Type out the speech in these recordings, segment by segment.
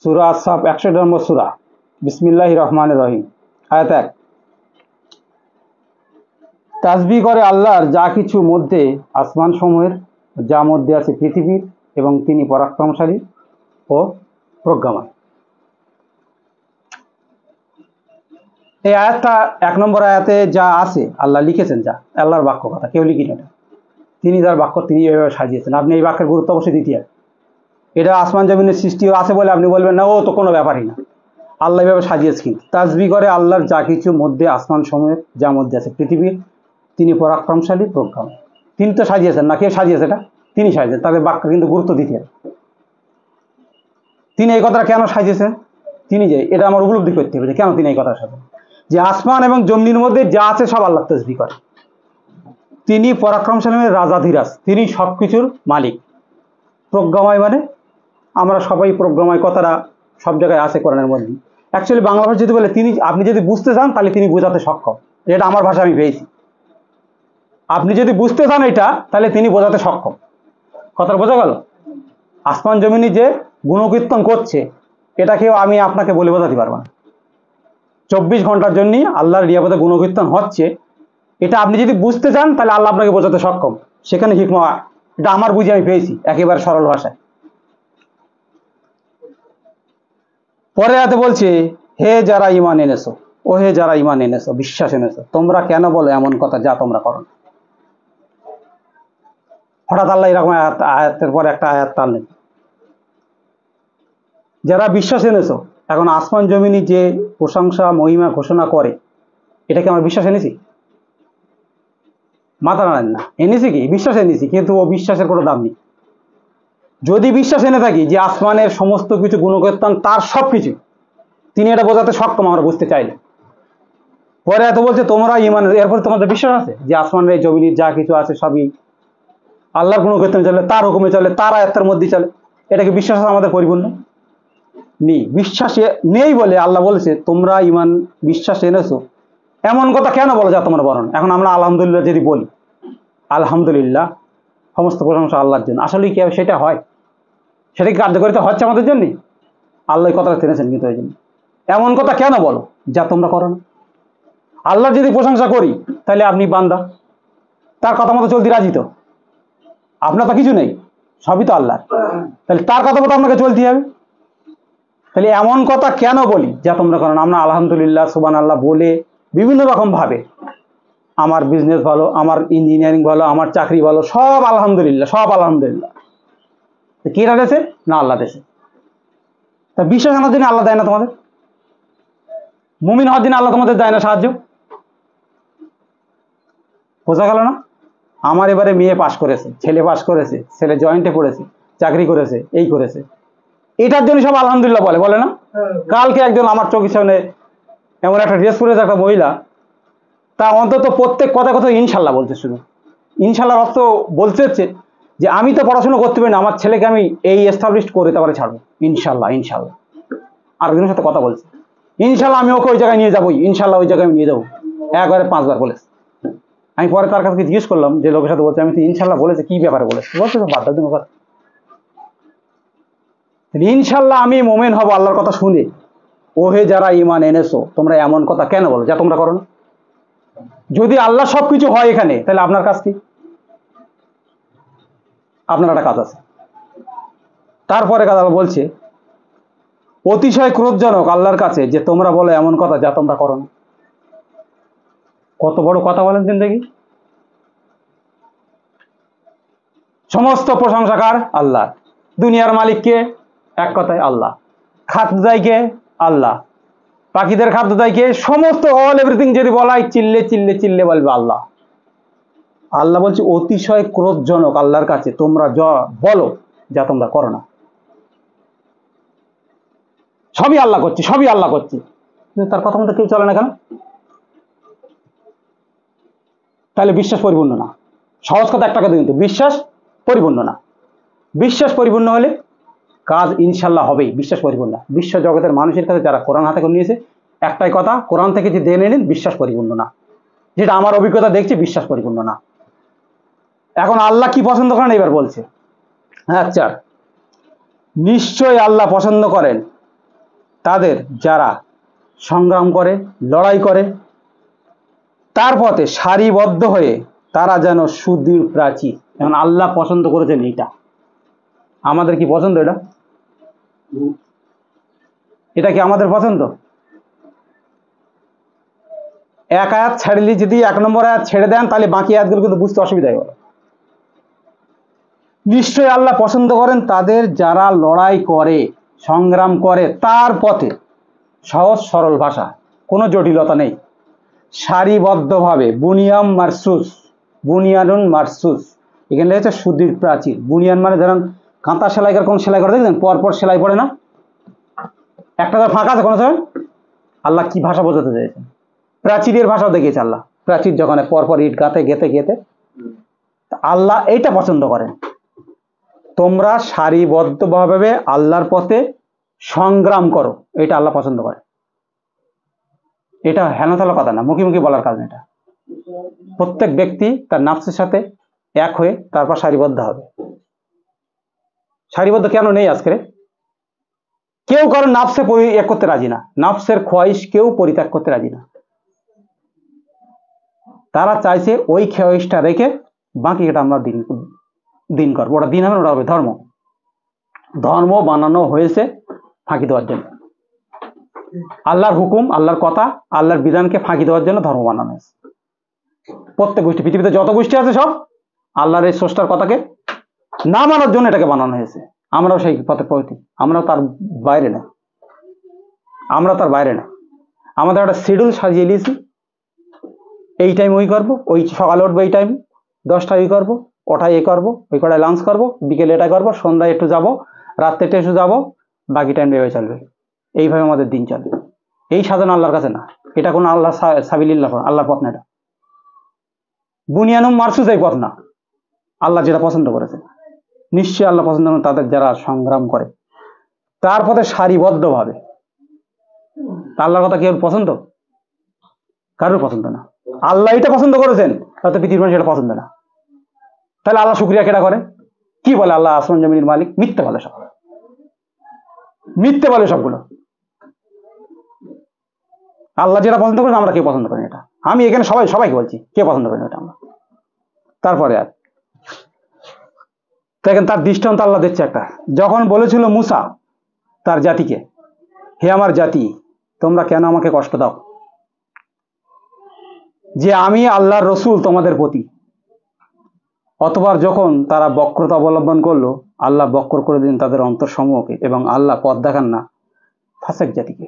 সূরা আস-সাফ 61 নম্বর সূরা। বিসমিল্লাহির রহমানির রহিম। আয়াত 1। তাসবিহ করে আল্লাহর যা কিছু মধ্যে আসমান সমূহের, যা মধ্যে আছে পৃথিবীর, এবং তিনি পরাক্রমশালী ও প্রজ্ঞাময়। এই আয়াতটা 1 নম্বর আয়াতে যা আছে আল্লাহ লিখেছেন, যা আল্লাহর বাক্য, কথা কেউ লিখেন এটা, তিনি যার বাক্য তিনি এভাবে সাজিয়েছেন। আপনি এই বাক্যের গুরুত্ব অবশ্যই দিতে হবে। এটা আসমান জমিনের সৃষ্টি আছে বলে আপনি বলবেন না ও তো কোনো ব্যাপারই না, আল্লাহ এভাবে সাজিয়েছে। কিন্তু তাসবিহ করে আল্লাহর যা কিছু মধ্যে আসমান সমূহের, যা মধ্যে আছে পৃথিবীর, তিনি পরাক্রমশালী প্রজ্ঞাময়। তিনি তো সাজিয়েছেন, না কে সাজিয়েছে? এটা তিনি সাজিয়েছেন। তাদের বাক্য কিন্তু গুরুত্ব দিতে হবে। তিনি এই কথাটা কেন সাজিয়েছেন, তিনি যে এটা আমার উপলব্ধি করতে হবে যে কেন তিনি এই কথার সাথে, যে আসমান এবং জমিনের মধ্যে যা আছে সব আল্লাহ তাসবিহ করে। তিনি পরাক্রমশালী রাজাধিরাজ, তিনি সব কিছুর মালিক। প্রজ্ঞাময় মানে আমরা সবাই প্রজ্ঞাময় কথাটা সব জায়গায় আছে কোরআনের মধ্যে। অ্যাকচুয়ালি বাংলা ভাষা যদি বলে তিনি, আপনি যদি বুঝতে চান তাহলে তিনি বোঝাতে সক্ষম। এটা আমার ভাষা, আমি পেয়েছি। আপনি যদি বুঝতে চান এটা, তাহলে তিনি বোঝাতে সক্ষম। কথাটা বোঝা গেল? আসমান জমিনি যে গুণকীর্তন করছে, এটাকেও আমি আপনাকে বলে বোঝাতে পারবো না। 24 ঘন্টার জন্য আল্লাহর রিয়াবতে গুণকীর্তন হচ্ছে, এটা আপনি যদি বুঝতে চান তাহলে আল্লাহ আপনাকে বোঝাতে সক্ষম। সেখানে হিকমা, এটা আমার বুঝে আমি পেয়েছি একেবারে সরল ভাষায়। পরে আয়াতে বলছে, হে যারা ঈমান এনেছো, ও হে যারা ঈমান এনেছো, বিশ্বাস এনেছো, তোমরা কেন বলো এমন কথা যা তোমরা করো না। হঠাৎ আল্লাহ এরকম আয়াতের পর একটা আয়াত টানলেন। যারা বিশ্বাস এনেছো, এখন আসমান জমিনি যে প্রশংসা মহিমা ঘোষণা করে, এটাকে আমরা বিশ্বাস এনেছি? মাথা নাড়েন না। এনেছি কি? বিশ্বাস এনেছি, কিন্তু ও বিশ্বাসের কোনো দাম নেই। যদি বিশ্বাস এনে থাকি যে আসমানের সমস্ত কিছু গুণকীর্তন তার সব কিছু, তিনি এটা বোঝাতে সক্ষম, আমরা বুঝতে চাইলে। পরে এত বলছে তোমরা ঈমান, এরপর তোমাদের বিশ্বাস আছে যে আসমানের এই জমিনের যা কিছু আছে সবই আল্লাহর গুণকীর্তন চলে, তার হুকুমে চলে, তার আয়াতের মধ্যে চলে। এটাকে বিশ্বাস আমাদের পরিপূর্ণ নেই। বিশ্বাস নেই বলে আল্লাহ বলেছে তোমরা ঈমান বিশ্বাস এনেছো এমন কথা কেন বলো যা তোমরা বলো না। এখন আমরা আলহামদুলিল্লাহ যদি বলি, আলহামদুলিল্লাহ সমস্ত প্রশংসা আল্লাহর জন্য, আসলে কি সেটা হয়? সেটা কি কার্যকরিতা হচ্ছে আমাদের জন্য? আল্লাহ কথাটা টেনেছেন, কিন্তু এই জন্য এমন কথা কেন বলো যা তোমরা করো না। আল্লাহ যদি প্রশংসা করি তাহলে আপনি বান্দা, তার কথা মতো চলতে রাজি তো? আপনার তো কিছু নেই, সবই তো আল্লাহ, তাহলে তার কথা মতো আপনাকে চলতে হবে। তাহলে এমন কথা কেন বলি যা তোমরা করো না। আমরা আলহামদুলিল্লাহ সুবহানাল্লাহ বলে বিভিন্ন রকম ভাবে, আমার বিজনেস ভালো, আমার ইঞ্জিনিয়ারিং ভালো, আমার চাকরি ভালো, সব আলহামদুলিল্লাহ, সব আলহামদুলিল্লাহ। কে দেশে? না আল্লাহ দেশে। তা বিশ্বাস আনার জন্য আল্লাহ দেয় না তোমাদের? মুমিন হওয়ার জন্য আল্লাহ তোমাদের দেয় না সাহায্য? বোঝা গেল না? আমার এবারে মেয়ে পাশ করেছে, ছেলে পাশ করেছে, ছেলে জয়েন্টে পড়েছে, চাকরি করেছে, এই করেছে, এটার জন্য সব আলহামদুলিল্লাহ বলে, বলে না? কালকে একজন আমার চোখের সামনে এমন একটা ড্রেস পরেছে একটা মহিলা, তা অন্তত প্রত্যেক কথা কথা ইনশাল্লাহ বলছে। শুধু ইনশাল্লাহ অর্থ বলতে হচ্ছে যে আমি তো পড়াশোনা করতে পারি না, আমার ছেলেকে আমি এই এস্টাবলিশ করে তারপরে ছাড়বো, ইনশাল্লাহ ইনশাল্লাহ। আরেকজনের সাথে কথা বলছে, ইনশাল্লাহ আমি ওকে ওই জায়গায় নিয়ে যাবোই, ইনশাল্লাহ ওই জায়গায় আমি নিয়ে যাবো, একবারে 5 বার বলেছে। আমি পরে তার কাছে জিজ্ঞেস করলাম, যে লোকের সাথে বলছে, আমি তো ইনশাল্লাহ বলেছে, কি ব্যাপারে বলেছে? বলছে বাদ দাও তুমি কথা। ইনশাল্লাহ আমি মোমেন হব আল্লাহর কথা শুনে। ও হে যারা ঈমান এনেছো, তোমরা এমন কথা কেন বলো যা তোমরা করো না। যদি আল্লাহ সবকিছু হয় এখানে, তাহলে আপনার কাজ কি? আপনার একটা কাজ আছে। তারপরে কাজ বলছে, অতিশয় ক্রোধজনক আল্লাহর কাছে যে তোমরা বলো এমন কথা যা তোমরা করো না। কত বড় কথা বলেন জিন্দেগি। সমস্ত প্রশংসাকার আল্লাহ। দুনিয়ার মালিককে? এক কথায় আল্লাহ। খাদ্য দেয় কে? আল্লাহ। পাখিদের খাদ্য দেয় কে? সমস্ত অল এভরিথিং যদি বলাই চিল্লে চিল্লে চিল্লে বলবে আল্লাহ। আল্লাহ বলছে অতিশয় ক্রোধজনক আল্লাহর কাছে তোমরা যা বলো যা তোমরা করো না। সবই আল্লাহ করছে, সবই আল্লাহ করছে, কিন্তু তার কথা মতো কেউ চলে না কেন? তাহলে বিশ্বাস পরিপূর্ণ না। সহজ কথা একটা কথা, কিন্তু বিশ্বাস পরিপূর্ণ না। বিশ্বাস পরিপূর্ণ হলে কাজ ইনশাল্লাহ হবেই। বিশ্বাস পরিপূর্ণ। বিশ্ব জগতের মানুষের কাছে যারা কোরআন হাতে করে নিয়েছে, একটাই কথা, কোরআন থেকে যে জেনে নিন বিশ্বাস পরিপূর্ণ না। যেটা আমার অভিজ্ঞতা দেখছি, বিশ্বাস পরিপূর্ণ না। এখন আল্লাহ কি পছন্দ করেন এবার বলছে। আচ্ছা, নিশ্চয় আল্লাহ পছন্দ করেন তাদের যারা সংগ্রাম করে, লড়াই করে, তার পথে সারিবদ্ধ হয়ে তারা যেন সুদৃঢ় প্রাচীর। এখন আল্লাহ পছন্দ করেছেন এটা, আমাদের কি পছন্দ? এটা কি আমাদের পছন্দ? এক আয়াত ছেড়ে যদি 1 নম্বর আয়াত ছেড়ে দেন তাহলে বাকি আয়াতগুলো কিন্তু বুঝতে অসুবিধা হবে। নিশ্চয়ই আল্লাহ পছন্দ করেন তাদের যারা লড়াই করে, সংগ্রাম করে তার পথে, সহজ সরল ভাষা, কোনো জটিলতা নেই, সারিবদ্ধভাবে, বুনিয়াম মারসুস, বুনিয়ানুন মারসুস, এখানে হচ্ছে সুদৃঢ় প্রাচীর। বুনিয়ান মানে ধরেন কাঁথা সেলাই করে, কোন সেলাই করে দেখবেন পরপর সেলাই পড়ে না, একটা তো ফাঁকা আছে কোনো সময়। আল্লাহ কি ভাষা বোঝাতে চাইছেন? প্রাচীরের ভাষাও দেখিয়েছে আল্লাহ। প্রাচীর যখন পরপর ইট গাঁথে গেতে গেতে, আল্লাহ এইটা পছন্দ করেন, তোমরা সারিবদ্ধভাবে আল্লাহর পথে সংগ্রাম করো, এটা আল্লাহ পছন্দ করে। এটা হেনতালা কথা না, মুখে মুখে বলার কাজ না। এটা প্রত্যেক ব্যক্তি তার নাফসের সাথে এক হয়ে তারপর সারিবদ্ধ হবে। সারিবদ্ধ কেন নেই আজকে? কেউ কারো নাফসে পরিত্যাগ করতে রাজি না, নাফসের খোয়াইশ কেউ পরিত্যাগ করতে রাজি না। তারা চাইছে ওই খোয়াইশটা রেখে বাকি এটা আমরা দিন করবো। ওটা দিন হবে, ওটা হবে ধর্ম। ধর্ম বানানো হয়েছে ফাঁকি দেওয়ার জন্য। আল্লাহর হুকুম, আল্লাহর কথা, আল্লাহর বিধানকে ফাঁকি দেওয়ার জন্য ধর্ম বানানো হয়েছে। প্রত্যেক গোষ্ঠী, পৃথিবীতে যত গোষ্ঠী আছে সব আল্লাহর এই স্রষ্টার কথাকে না মানার জন্য এটাকে বানানো হয়েছে। আমরাও সেই পথে পৌঁছি, আমরাও তার বাইরে না, আমরা তার বাইরে না। আমাদের একটা শিডিউল সাজিয়ে নিয়েছি, এই টাইম ওই করবো, ওই সকালে উঠবো এই টাইম 10টায় ওই করবো, ওটাই এ করবো, ওই কটায় লাঞ্চ করবো, বিকেলে এটা করবো, সন্ধ্যায় একটু যাবো, রাত্রে একটু যাবো, বাকি টাইম এভাবে চলবে। এইভাবে আমাদের দিন চলবে। এই সাধনা আল্লাহর কাছে না, এটা কোনো আল্লাহ সাবিলিল্লাহ, আল্লাহর পথ না। এটা বুনিয়ানুম মারসুস, এই পথ না। আল্লাহ যেটা পছন্দ করেছে, নিশ্চয়ই আল্লাহ পছন্দ করেন তাদের যারা সংগ্রাম করে তার পথে সারিবদ্ধভাবে। আল্লাহর কথা কেউ পছন্দ? কারোর পছন্দ না। আল্লাহ এটা পছন্দ করেছেন, হয়তো পৃথিবীর মানুষ এটা পছন্দ না। তাহলে আল্লাহ শুকরিয়া কেটা করে? কি বলে আল্লাহ আসমান জমিনের মালিক? মিথ্যে বলে সব, মিথ্যে বলে সবগুলো। আল্লাহ যেটা পছন্দ করেন আমরা কেউ পছন্দ করি এটা। আমি এখানে সবাইকে বলছি, কে পছন্দ করেন এটা আমরা। তারপরে আর দেখেন তার দৃষ্টান্ত আল্লাহ দিচ্ছে একটা। যখন বলেছিল মুসা তার জাতিকে, হে আমার জাতি, তোমরা কেন আমাকে কষ্ট দাও, যে আমি আল্লাহর রসুল তোমাদের প্রতি। অতবার যখন তারা বক্রতা অবলম্বন করলো, আল্লাহ বক্র করে দিন তাদের অন্তরসমূহকে, এবং আল্লাহ পথ দেখান না ফাসেক জাতিকে।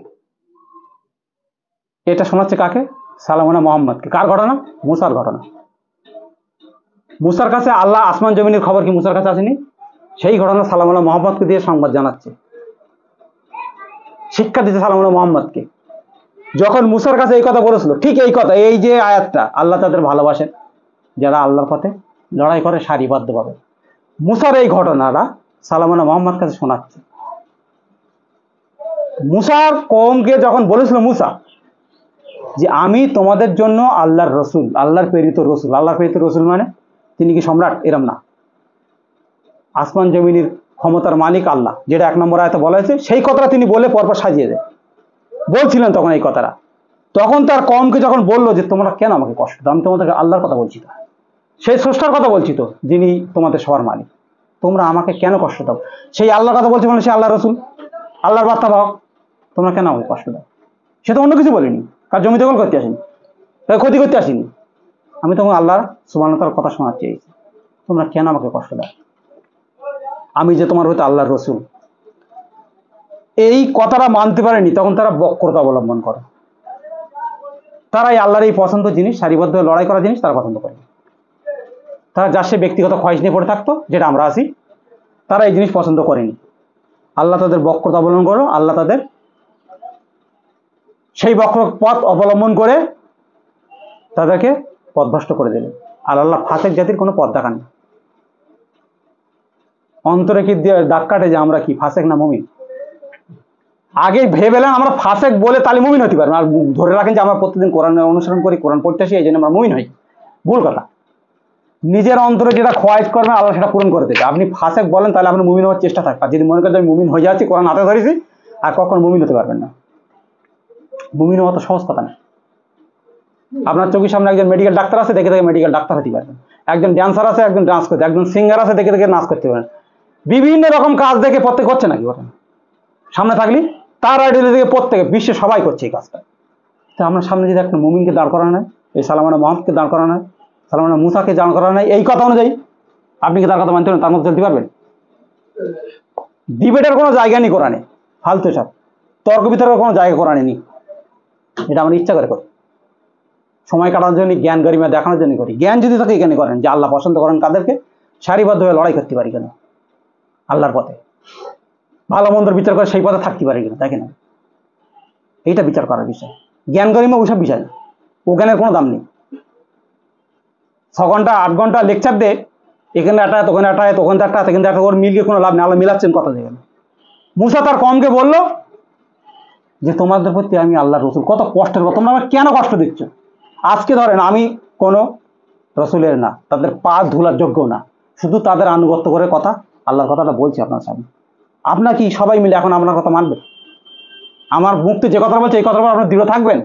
এটা শোনাচ্ছে কাকে? সালামুনা মোহাম্মদকে। কার ঘটনা? মুসার ঘটনা। মুসার কাছে আল্লাহ আসমান জমিনের খবর কি মুসার কাছে আসেনি? সেই ঘটনা সালামুনা মোহাম্মদকে দিয়ে সংবাদ জানাচ্ছে, শিক্ষা দিচ্ছে সালামুনা মোহাম্মদকে। যখন মুসার কাছে এই কথা বলেছিল, ঠিক এই কথা, এই যে আয়াতটা, আল্লাহ তাদের ভালোবাসেন যারা আল্লাহর পথে লড়াই করে সারিবদ্ধভাবে। মুসার এই ঘটনাটা সালামুনা মোহাম্মদ কাছে শোনাচ্ছে। মুসার কওমকে যখন বলেছিল মুসা যে আমি তোমাদের জন্য আল্লাহর রসুল, আল্লাহর প্রেরিত রসুল। আল্লাহর প্রেরিত রসুল মানে তিনি কি সম্রাট? এরম না। আসমান জমিনের ক্ষমতার মালিক আল্লাহ, যেটা 1 নম্বর আয়াতে বলা হয়েছে, সেই কথাটা তিনি বলে পরপর সাজিয়ে দেয়। বলছিলেন তখন এই কথাটা। তখন তার কওমকে যখন বললো যে তোমরা কেন আমাকে কষ্ট দাও, আমি তোমাদের আল্লাহর কথা বলছি তো, সেই স্রষ্টার কথা বলছি তো, যিনি তোমাদের সবার মালিক, তোমরা আমাকে কেন কষ্ট দাও? সেই আল্লাহর কথা বলছে মানে সে আল্লাহ রসুল, আল্লাহর বার্তা পাও, তোমরা কেন আমাকে কষ্ট দাও? সে তো অন্য কিছু বলেনি, কার জমি দখল করতে আসেনি, তাই ক্ষতি করতে আসেনি। আমি তোমাকে আল্লাহর সুবহানাহু ওয়া তাআলার কথা শোনাতে চাইছি, তোমরা কেন আমাকে কষ্ট দাও, আমি যে তোমার হয়তো আল্লাহর রসুল। এই কথাটা মানতে পারেনি, তখন তারা বক্রতা অবলম্বন করে। তারা এই আল্লাহর এই পছন্দ জিনিস, সারিবদ্ধ লড়াই করা জিনিস তারা পছন্দ করে। তারা যার সে ব্যক্তিগত খয়েশ নিয়ে পড়ে থাকতো, যেটা আমরা আছি, তারা এই জিনিস পছন্দ করেনি। আল্লাহ তাদের বক্রতা অবলম্বন করো, আল্লাহ তাদের সেই বক্র পথ অবলম্বন করে তাদেরকে পথভ্রষ্ট করে দিলেন। আর আল্লাহ ফাসেক জাতির কোনো পথ দেখান না। অন্তরে কি দাগ কাটে যে আমরা কি ফাসেক না মুমিন? আগে ভেবেলেন আমরা ফাসেক বলে তাহলে মুমিন হতে পারবো, আর ধরে রাখেন যে আমরা প্রতিদিন কোরআন অনুসরণ করি, কোরআন পড়তে আসি, এই জন্য আমরা মুমিন হই। ভুল কথা। নিজের অন্তরে যেটা খোয়াইশ করবেন আল্লাহ সেটা পূরণ করে দেবে। আপনি ফাসেক বলেন তাহলে আপনি মুমিন হওয়ার চেষ্টা থাকবে, আর যদি মনে করেন আমি মুমিন হয়ে যাচ্ছি, কোরআন হাতে ধরেছি, আর কখনো মুমিন হতে পারবেন না। মুমিনের মতো সহজ কথা না। আপনার চোখের সামনে একজন মেডিকেল ডাক্তার আছে, দেখে দেখে মেডিকেল ডাক্তার হতে পারবেন। একজন ড্যান্সার আছে, একজন ডান্স করতে, একজন সিঙ্গার আছে, দেখে দেখে নাচ করতে পারেন। বিভিন্ন রকম কাজ দেখে প্রত্যেক করছে নাকি ওরা সামনে থাকলে তার আইডিয়া দেখে প্রত্যেকে বিশ্বে সবাই করছে এই কাজটা। তো আপনার সামনে যদি একটা মুমিনকে দাঁড় করানো হয়, এই সালমান মোহাম্মদকে দাঁড় করানো হয়, সালমান মুসাকে দাঁড় করানো হয়, এই কথা অনুযায়ী আপনি কি তার কথা মানতে পারেন? তার মধ্যে চলতে পারবেন? ডিবেটের কোনো জায়গা নেই কোরআনে, ফালতু সব তর্ক বিতর্কের কোনো জায়গা কোরআনে নেই। এটা আমরা ইচ্ছা করে করি, সময় কাটানোর জন্য, জ্ঞান গরিমা দেখানোর জন্য করি। জ্ঞান যদি থাকে এখানে করেন যে আল্লাহ পছন্দ করেন কাদেরকে, সারিবদ্ধভাবে লড়াই করতে পারি কেন আল্লাহর পথে, ভালো মন্দের বিচার করে সেই পথে থাকতে পারি কিনা, দেখেন এইটা বিচার করার বিষয়। জ্ঞান গরিমা ওইসব বিষয় না, ও জ্ঞানের কোনো দাম নেই। 6 ঘন্টা 8 ঘন্টা লেকচার দে, এখানে একটা ওখানে একটা ওখানে একটা কিন্তু একটা, ওর মিলকে কোনো লাভ নেই। আল্লাহ মিলাচ্ছেন কথা দেখেন। মুসা তার কমকে বললো যে তোমাদের প্রতি আমি আল্লাহর রসুল, কত কষ্টের কথা, তোমরা আমাকে কেন কষ্ট দিচ্ছ? আজকে ধরেন আমি কোনো রসুলের না, তাদের পা ধুলার যোগ্য না, শুধু তাদের আনুগত্য করে কথা আল্লাহর কথাটা বলছি আপনার সামনে। আপনার কি সবাই মিলে এখন আপনার কথা মানবেন? আমার মুক্তি যে কথা বলছে এই কথার উপর আপনার দৃঢ় থাকবেন?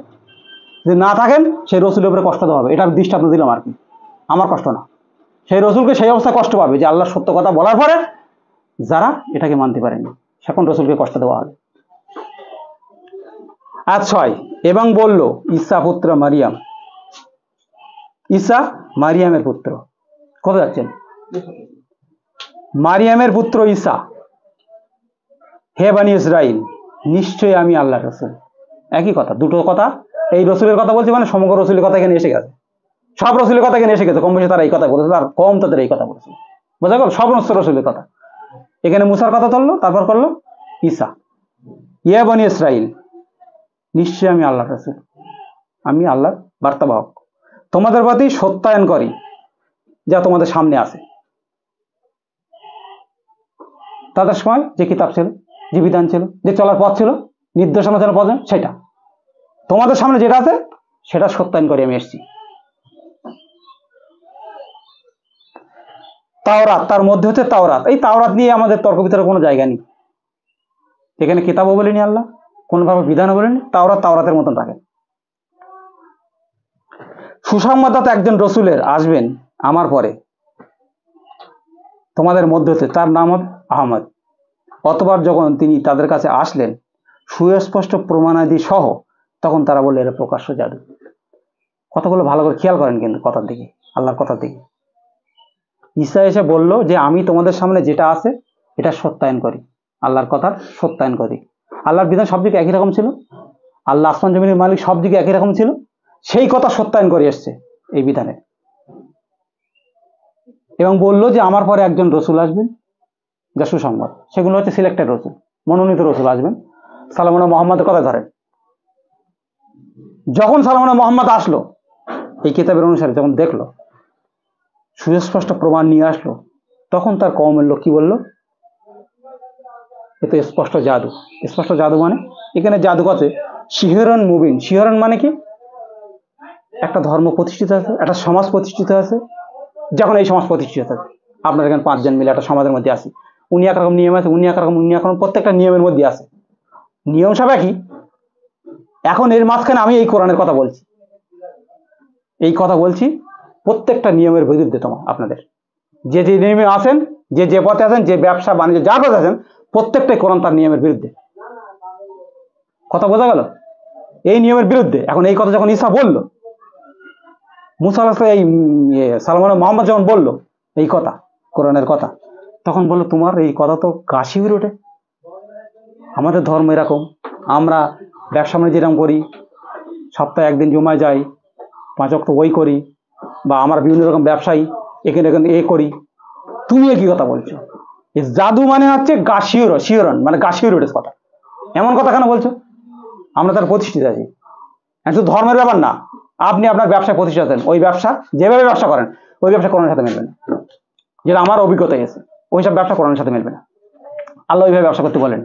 যদি না থাকেন সেই রসুলের উপরে কষ্ট দেওয়া হবে, এটা আমি দৃষ্টান্ত দিলাম আর কি, আমার কষ্ট না। সেই রসুলকে সেই অবস্থায় কষ্ট পাবে যে আল্লাহর সত্য কথা বলার পরে যারা এটাকে মানতে পারেনি, সেখন রসুলকে কষ্ট দেওয়া হবে। আজ 6 এবং বলল ঈসা পুত্র মারিয়াম, ঈসা মারিয়ামের পুত্র। কোথায় যাচ্ছেন? মারিয়ামের পুত্র ঈসা, হে বানি ইসরাইল, নিশ্চয়ই আমি আল্লাহর রসুল। একই কথা, দুটো কথা। এই রসুলের কথা বলছি মানে সমগ্র রসুলের কথা এখানে এসে গেছে, সব রসুলের কথা এখানে এসে গেছে। কম বেশি তারা এই কথা বলেছিল, আর কম তাদের এই কথা বলেছিল, বোঝা গেল? সব রসুলের কথা এখানে মুসার কথা ধরলো, তারপর করলো ঈসা। ইয়া বানি ইসরাইল, নিশ্চয়ই আমি আল্লাহর রসুল, আমি আল্লাহর বার্তাবাহক, তোমাদের প্রতি সত্যায়ন করি যা তোমাদের সামনে আছে। তাদের সময় যে কিতাব ছিল, যে বিধান ছিল, যে চলার পথ ছিল, নির্দেশনা যেন পথ, সেটা তোমাদের সামনে যেটা আছে সেটা সত্যায়ন করে আমি এসেছি। তাওরাত, তার মধ্যে হচ্ছে তাওরাত। এই তাওরাত নিয়ে আমাদের তর্ক বিতর্কের কোনো জায়গা নেই। এখানে কিতাবও বলেনি আল্লাহ, কোনোভাবে বিধানও বলেনি। তাওরাত তাওরাতের মতন রাখেন। সুসংবাদদাতা একজন রসুলের আসবেন আমার পরে তোমাদের মধ্যে হতে, তার নাম হবে আহমদ। অতবার যখন তিনি তাদের কাছে আসলেন সুস্পষ্ট প্রমাণাদি সহ, তখন তারা বললে এরা প্রকাশ্য জাদু। কথাগুলো ভালো করে খেয়াল করেন কিন্তু কথার দিকে, আল্লাহর কথার দিকে। ঈসা এসে বলল যে আমি তোমাদের সামনে যেটা আছে এটা সত্যায়ন করি, আল্লাহর কথা সত্যায়ন করি। আল্লাহর বিধান সব দিকে একই রকম ছিল, আল্লাহ আসমান জমিনের মালিক সব দিকে একই রকম ছিল, সেই কথা সত্যায়ন করে এসছে এই বিধানে। এবং বললো যে আমার পরে একজন রসুল আসবেন যা সুসংবাদ, সেগুলো হচ্ছে সিলেক্টেড রসুল, মনোনীত রসুল আসবেন। সালমান মোহাম্মদের কথা ধরেন, যখন সালমান মোহাম্মদ আসলো এই কিতাবের অনুসারে, যখন দেখলো সুস্পষ্ট প্রমাণ নিয়ে আসলো, তখন তার কওমের লোক কি বললো? এ তো স্পষ্ট জাদু। স্পষ্ট জাদু মানে এখানে জাদু আছে শিহরণ মুবিন। শিহরণ মানে কি? একটা ধর্ম প্রতিষ্ঠিত আছে, একটা সমাজ প্রতিষ্ঠিত আছে। যখন এই সমাজ প্রতিষ্ঠিত আছে, আপনার এখানে 5 জন মিলে একটা সমাজের মধ্যে আসি, উনি একরকম নিয়ম আছে, উনি একরকম, উনি একরকম, প্রত্যেকটা নিয়মের মধ্যে আছে, নিয়ম সব একই। এখন এর মাঝখানে আমি এই কোরআনের কথা বলছি, এই কথা বলছি প্রত্যেকটা নিয়মের বিরুদ্ধে। তোমার আপনাদের যে যে নিয়মে আছেন, যে যে পথে আছেন, যে ব্যবসা বাণিজ্য যার পথে আছেন, প্রত্যেকটাই কোরআন তার নিয়মের বিরুদ্ধে। কথা বোঝা গেল? এই নিয়মের বিরুদ্ধে। এখন এই কথা যখন ঈসা বলল, মুসা এই সালমান মোহাম্মদ যখন বলল এই কথা, কোরআনের কথা, তখন বললো তোমার এই কথা তো গা শিউরে ওঠে। আমাদের ধর্ম এরকম, আমরা ব্যবসা বাণিজ্য এরকম করি, সপ্তাহে একদিন জমায় যাই, 5 ওয়াক্ত বই করি, বা আমরা বিভিন্ন রকম ব্যবসায়ী এখানে এখানে এ করি, তুমি কি কথা বলছো? জাদু মানে হচ্ছে গা শিওরন, মানে গা শিউরে ওঠে কথা। এমন কথা কেন বলছো? আমরা তার প্রতিষ্ঠিত আছি। শুধু ধর্মের ব্যাপার না, আপনি আপনার ব্যবসায় প্রতিষ্ঠিত আছেন, ওই ব্যবসা যেভাবে ব্যবসা করেন ওই ব্যবসা কোরআনের সাথে মিলবে না। যেটা আমার অভিজ্ঞতা গেছে, ওই সব ব্যবসা কোরআনের সাথে মিলবে না। আল্লাহ ওইভাবে ব্যবসা করতে বলেন।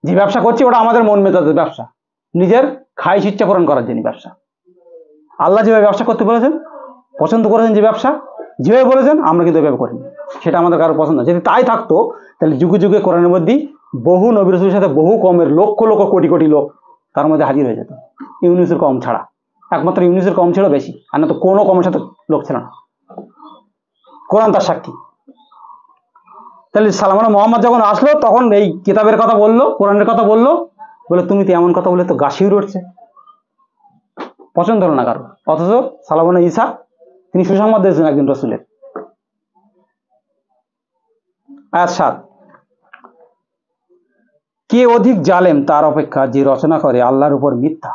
যে ব্যবসা করছি ওটা আমাদের মন মেজাজের ব্যবসা, নিজের খাইশ ইচ্ছা পূরণ করার জন্য ব্যবসা। আল্লাহ যেভাবে ব্যবসা করতে বলেছেন, পছন্দ করেছেন যে ব্যবসা, যেভাবে বলেছেন আমরা কিন্তু এভাবে করিনি। সেটা আমাদের কারো পছন্দ। যদি তাই থাকতো তাহলে যুগে যুগে কোরআনের মধ্যেই বহু নবী রাসূলের সাথে বহু কমের লক্ষ লক্ষ কোটি কোটি লোক তার মধ্যে হাজির হয়ে যেত, ইউনুসের কম ছাড়া। একমাত্র ইউনুসের কম ছিল বেশি, আর না তো কোনো কমের সাথে লোক ছিল না। কোরআন তার সাক্ষী। তাহলে সালমান মোহাম্মদ যখন আসলো তখন এই কিতাবের কথা বললো, কোরআনের কথা বললো, বলে তুমি তো এমন কথা বলে তো গা শিউরে উঠছে, পছন্দ হলো না কারো। অথচ সালমান ঈসা তিনি সুসংবাদ দিয়েছেন একজন রসুলের। আয়াত 7, কে অধিক জালেম তার অপেক্ষা যে রচনা করে আল্লাহর উপর মিথ্যা,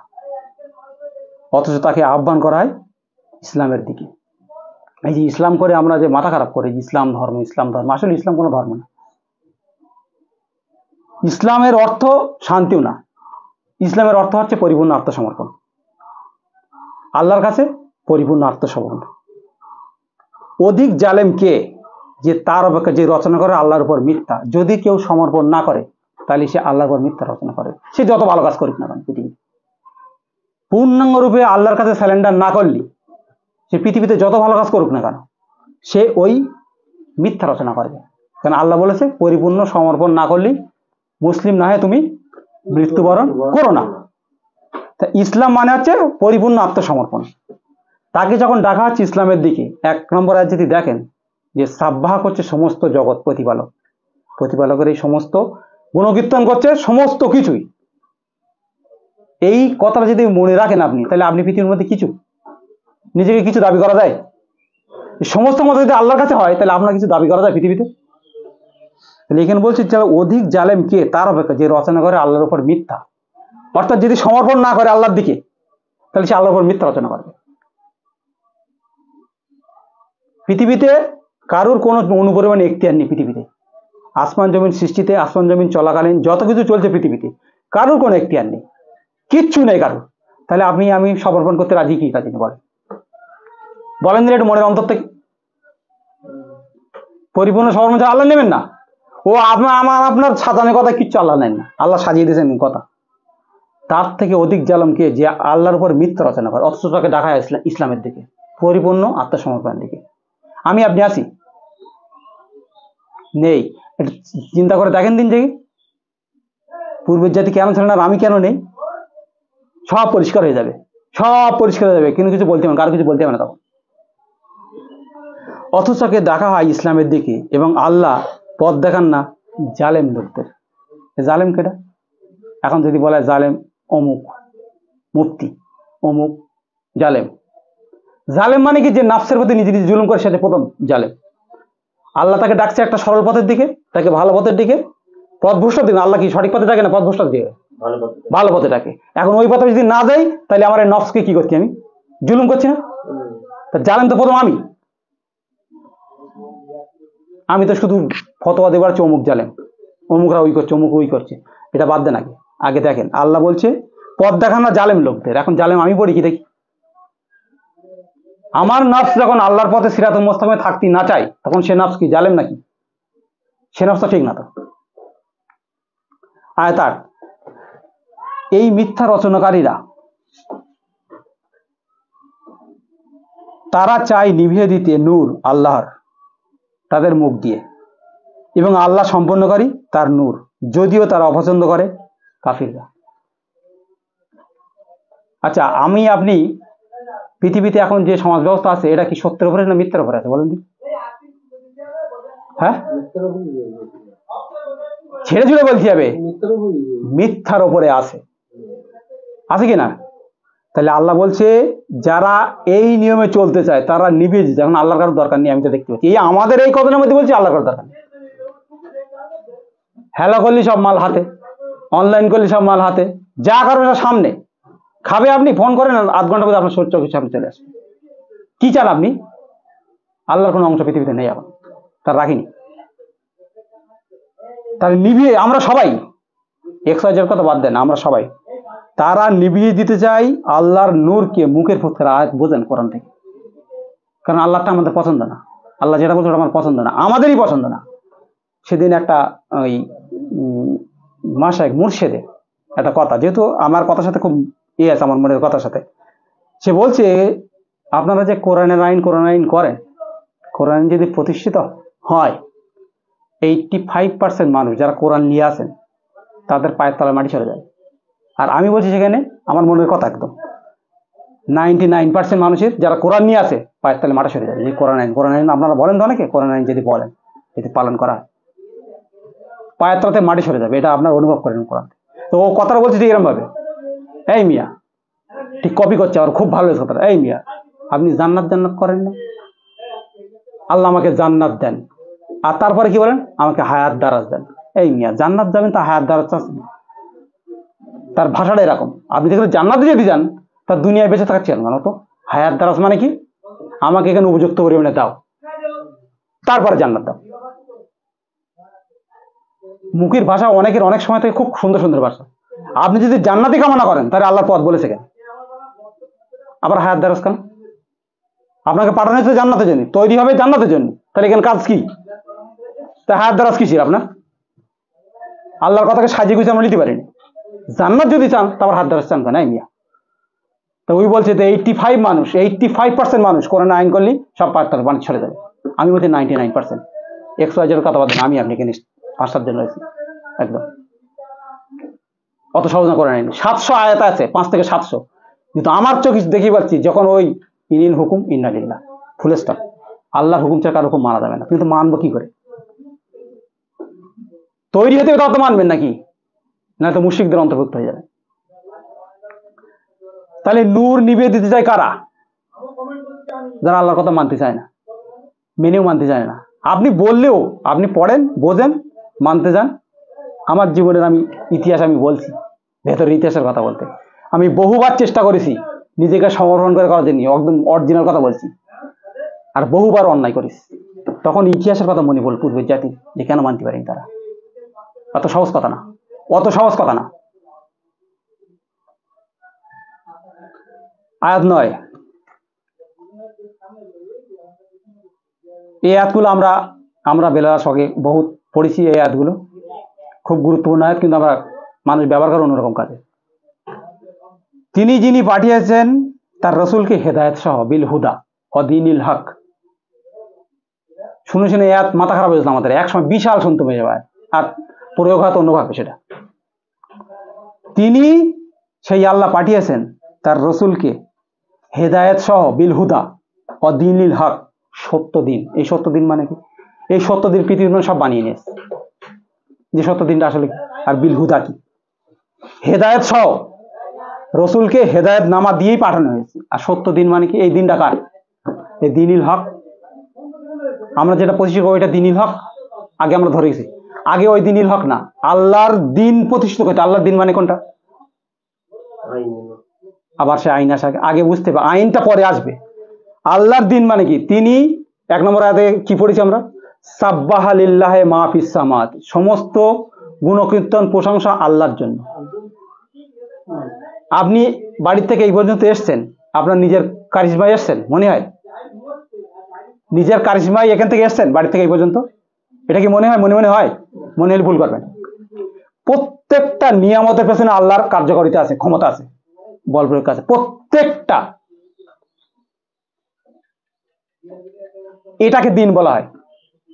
অথচ তাকে আহ্বান করা হয় ইসলামের দিকে। এই যে ইসলাম করে আমরা যে মাথা খারাপ করি, ইসলাম ধর্ম, ইসলাম ধর্ম, আসলে ইসলাম কোনো ধর্ম না। ইসলামের অর্থ শান্তিও না, ইসলামের অর্থ হচ্ছে পরিপূর্ণ আত্মসমর্পণ, আল্লাহর কাছে পরিপূর্ণ আত্মসমর্পণ। অধিক জালেম কে, যে তার অপেক্ষা যে রচনা করে আল্লাহর উপর মিথ্যা। যদি কেউ সমর্পণ না করে তাহলে সে আল্লাহর উপর মিথ্যা রচনা করে, সে যত ভালো কাজ করুক না কেন পৃথিবীতে। পূর্ণাঙ্গ রূপে আল্লাহর কাছে স্যালেন্ডার না করলে সে পৃথিবীতে যত ভালো কাজ করুক না কেন সে ওই মিথ্যা রচনা করবে। কারণ আল্লাহ বলেছে পরিপূর্ণ সমর্পণ না করলেই মুসলিম না হয় তুমি মৃত্যুবরণ করো না। তা ইসলাম মানে হচ্ছে পরিপূর্ণ আত্মসমর্পণ। তাকে যখন ডাকা হচ্ছে ইসলামের দিকে, 1 নম্বর আয়াত যদি দেখেন যে সাব্বাহ করছে সমস্ত জগৎ প্রতিপালক, প্রতিপালকের এই সমস্ত গুণকীর্তন করছে সমস্ত কিছুই। এই কথাটা যদি মনে রাখেন আপনি, তাহলে আপনি পৃথিবীর মধ্যে কিছু নিজেকে কিছু দাবি করা যায়? সমস্ত মত যদি আল্লাহর কাছে হয় তাহলে আপনার কিছু দাবি করা যায় পৃথিবীতে? তাহলে এখানে বলছি যে অধিক জালেম কে, তার অপেক্ষা যে রচনা করে আল্লাহর উপর মিথ্যা। অর্থাৎ যদি সমর্পণ না করে আল্লাহর দিকে তাহলে সে আল্লাহর উপর মিথ্যা রচনা করবে। পৃথিবীতে কারোর কোনো অনুপরিমাণ এখতিয়ার নেই পৃথিবীতে। আসমান জমিন সৃষ্টিতে, আসমান জমিন চলাকালীন যত কিছু চলছে পৃথিবীতে কারোর কোনো এখতিয়ার নেই, কিচ্ছু নেই কারোর। তাহলে আমি সমর্পণ করতে রাজি কি কাজে বলেন? বলেন দিলে একটু মনের অন্তর থেকে। পরিপূর্ণ সমর্পণ আল্লাহ নেবেন না। ও আপনার সাজানোর কথা কিচ্ছু আল্লাহ নেন না, আল্লাহ সাজিয়ে দিয়েছেন কথা। তার থেকে অধিক জালেমকে যে আল্লাহর উপর মিথ্যা রচনা করে, অথচ তাকে ডাকা হয় ইসলামের দিকে, পরিপূর্ণ আত্মসমর্পণের দিকে। আপনি আসি নেই, একটু চিন্তা করে দেখেন দিন যে পূর্বের জাতি কেন ছিল না, আমি কেন নেই, সব পরিষ্কার হয়ে যাবে, সব পরিষ্কার হয়ে যাবে, কিন্তু কিছু বলতে হবে না, কারো কিছু বলতে হবে না তখন। অথচ তাকে ডাকা হয় ইসলামের দিকে এবং আল্লাহ পথ দেখান না জালেম লোকদের। জালেম কেটা? এখন যদি বলা জালেম অমুক মুফতি, অমুক জালেম। জালেম মানে কি? যে নাফসের প্রতি নিজে নিজে জুলুম করে, সেটা প্রথম জালেম। আল্লাহ তাকে ডাকছে একটা সরল পথের দিকে, তাকে ভালো পথের দিকে, পথভ্রষ্ট দিকে। আল্লাহ কি সঠিক পথে ডাকে না পথভ্রষ্ট দিকে? ভালো পথে ডাকে। এখন ওই পথে যদি না যাই তাহলে আমার এই নফসকে কি করছি? আমি জুলুম করছি না? জালেম তো প্রথম আমি তো শুধু ফতোয়া দেবার হচ্ছে অমুক জালেম, অমুকরা ওই করছে, অমুক ওই করছে, এটা বাদ দেন। আগে দেখেন আল্লাহ বলছে পথ দেখান না জালেম লোকদের। এখন জালেম আমি পড়ি কি দেখি? আমার নফস যখন আল্লাহর পথে সিরাতুল মুস্তাকিমে থাকতে না চাই তখন সে নফস কি জালেম নাকি? সে নফস তো ঠিক না। তো আয়াত 8, এই মিথ্যা রচনাকারীরা তারা চায় নিভিয়ে দিতে নূর আল্লাহর তাদের মুখ দিয়ে, এবং আল্লাহ সম্পন্নকারী তার নূর, যদিও তারা অপছন্দ করে কাফিররা। আচ্ছা, আপনি পৃথিবীতে এখন যে সমাজ ব্যবস্থা আছে এটা কি সত্যের উপরে না মিথ্যার উপরে আছে বলেন? হ্যাঁ, ছেড়ে ছুড়ে বলতে হবে মিথ্যার উপরে আছে কি না? তাহলে আল্লাহ বলছে যারা এই নিয়মে চলতে চায় তারা নিবে যেতে। এখন আল্লাহর কারোর দরকার নেই, আমি তো দেখতে পাচ্ছি। এই আমাদের এই কথার মধ্যে বলছি আল্লাহর কারোর দরকার নেই। হেলা করলি সব মাল হাতে, অনলাইন করলি সব মাল হাতে, যা কারো সামনে খাবে। আপনি ফোন করেন, 8 ঘন্টা পরে আপনার চোখের সামনে চলে আসবে। কি চান আপনি? আল্লাহর কোনো অংশ পৃথিবীতে নেই এখন, তার রাখিনি। তাহলে নিভিয়ে আমরা সবাই, এক্সাইজের কথা বাদ দেন, আমরা সবাই তারা নিভিয়ে দিতে চাই আল্লাহর নূরকে। মুখের ফুৎকার আয়াত বোঝেন কোরআন থেকে। কারণ আল্লাহটা আমাদের পছন্দ না, আল্লাহ যেটা বলছে ওটা আমার পছন্দ না, আমাদেরই পছন্দ না। সেদিন একটা ওই মাশায়েখ মুর্শেদে একটা কথা, যেহেতু আমার কথার সাথে খুব আছে, আমার মনের কথার সাথে, সে বলছে আপনারা যে কোরআনের আইন করেন, কোরআন যদি প্রতিষ্ঠিত হয় 85% মানুষ যারা কোরআন নিয়ে আসেন তাদের পায়ের তলায় মাটি সরে যায়। আর আমি বলছি সেখানে আমার মনের কথা একদম 99% মানুষের যারা কোরআন নিয়ে আসে পায়ের তালে মাঠে সরে যাবে। যে কোরআন আইন আপনারা বলেন তো অনেকে, কোরআন আইন যদি বলেন, যদি পালন করা হয়, পায়ের তলাতে মাটি সরে যাবে, এটা আপনার অনুভব করেন কোরআন। তো ও কথাটা বলছে যে এরকম ভাবে, এই মিয়া, ঠিক কপি করছে, আর খুব ভালো লেগেছে কথাটা, এই মিয়া আপনি জান্নাত জান্নাত করেন না, আল্লাহ আমাকে জান্নাত দেন, আর তারপরে কি বলেন আমাকে হায়াত দারাজ দেন। এই মিয়া জান্নাত যাবেন তা হায়াত দারাজ চাচ্ছেন, তার ভাষাটা এরকম। আপনি দেখলে জান্নাতে যদি যান তার দুনিয়ায় বেঁচে থাকার চেয়ার মানে তো হায়াত দারাজ মানে কি, আমাকে এখানে উপযুক্ত পরিমাণে দাও, তারপরে জান্নাত দাও। মুখের ভাষা অনেকের অনেক সময় থেকে খুব সুন্দর সুন্দর ভাষা। আপনি যদি জান্নাতি কামনা করেন তাহলে আল্লাহর পথ বলেছে কেন, আবার হায়াত দারাজ কেন? আপনাকে পাঠানো হয়েছে জান্নাতের জন্য, তৈরি হবে জান্নাতের জন্য, তাহলে এখানে কাজ কি? তা হায়াত দারাজ কি ছিল আপনার? আল্লাহর কথাকে সাজিয়ে গুছিয়ে আমরা নিতে পারিনি। জান্নাত যদি চান তারপর হাত দারাজ চান কেন? মিয়া তো ওই বলছে যে 85% মানুষ কোরআন আইন করলে সব পার্টার বাণিজ্য চলে যাবে। আমি বলছি 99%। 100 কথা বলেন, আমি আপনাকে 5-7 জন রয়েছি একদম, অত সহজ না করে আইন। 700 আয়াত আছে, 5 থেকে 700, কিন্তু আমার চোখ দেখি পাচ্ছি যখন ওই ইনিল হুকুম ইন্নালিল্লাহ ফুল স্টপ, আল্লাহর হুকুম ছাড়া কারো হুকুম মানা যাবে না। কিন্তু মানবো কি করে? তৈরি হতে তত মানবেন নাকি, না তো মুশরিকদের অন্তর্ভুক্ত হয়ে যাবে। তাহলে নূর নিভিয়ে দিতে চায় কারা? যারা আল্লাহর কথা মানতে চায় না, মেনেও মানতে চায় না। আপনি বললেও, আপনি পড়েন, বোঝেন, মানতে যান। আমার জীবনের আমি ইতিহাস আমি বলছি, ভেতরের ইতিহাসের কথা বলতে আমি বহুবার চেষ্টা করেছি নিজেকে সমর্পণ করে করার জন্য, একদম অরিজিনাল কথা বলছি, আর বহুবার অন্যায় করেছি। তখন ইতিহাসের কথা মনে পড়ল, পূর্বের জাতি যে কেন মানতে পারেনি তারা। অত সহজ কথা না, অত সহজ কথা না। আয়াত 9, এই আয়াতগুলো আমরা বেলার সঙ্গে বহুত পড়েছি। এই আয়াতগুলো খুব গুরুত্বপূর্ণ আয়াত, কিন্তু আমরা মানুষ ব্যবহার করে অন্যরকম কাজে। তিনি যিনি পাঠিয়েছেন তার রসুলকে হেদায়েত সহ বিল হুদা ও দীনিল হক। শুনে শুনে আয়াত মাথা খারাপ হয়েছিল আমাদের, একসময় বিশাল শুনতে পেয়ে যাবে, আর প্রয়োগ হয় অন্যভাবে সেটা। তিনি সেই আল্লাহ পাঠিয়েছেন তার রসুলকে হেদায়েত সহ বিল হুদা ও দীনিল হক, সত্য দিন। এই সত্য দিন মানে কি? এই সত্য দিন পৃথিবীর সব বানিয়ে নিয়েছে, যে সত্য দিনটা আসলে কি? আর বিল হুদা কি? হেদায়েত সহ, রসুলকে হেদায়েত নামা দিয়েই পাঠানো হয়েছে। আর সত্য দিন মানে কি? এই দিনটা কার? এই দীনিল হক। আমরা যেটা প্রতিষ্ঠিত করি ওইটা দীনিল হক, আগে আমরা ধরে গেছি। আগে ওই দীনিল হক না, আল্লাহর দিন প্রতিষ্ঠিত করতে। আল্লাহর দিন মানে কোনটা? আবার সে আইন আসে, আগে বুঝতে হবে, আইনটা পরে আসবে। আল্লাহর দিন মানে কি? তিনি 1 নম্বর আয়াতে কি পড়েছি আমরা? সাব্বাহা লিল্লাহি মা ফিস সামাওয়াত, সমস্ত গুণকীর্তন প্রশংসা আল্লাহর জন্য। আপনি বাড়ি থেকে এই পর্যন্ত এসছেন, আপনার নিজের কারিশমায় এসছেন মনে হয়? নিজের কারিশমায় এখান থেকে এসছেন বাড়ি থেকে এই পর্যন্ত? এটা কি মনে হয়? মনে মনে হয়? মনে হলে ভুল করবেন। প্রত্যেকটা নিয়ামতের পেছনে আল্লাহর কার্যকারিতা আছে, ক্ষমতা আছে, বল প্রয়োগ আছে, প্রত্যেকটা। এটাকে দিন বলা হয়।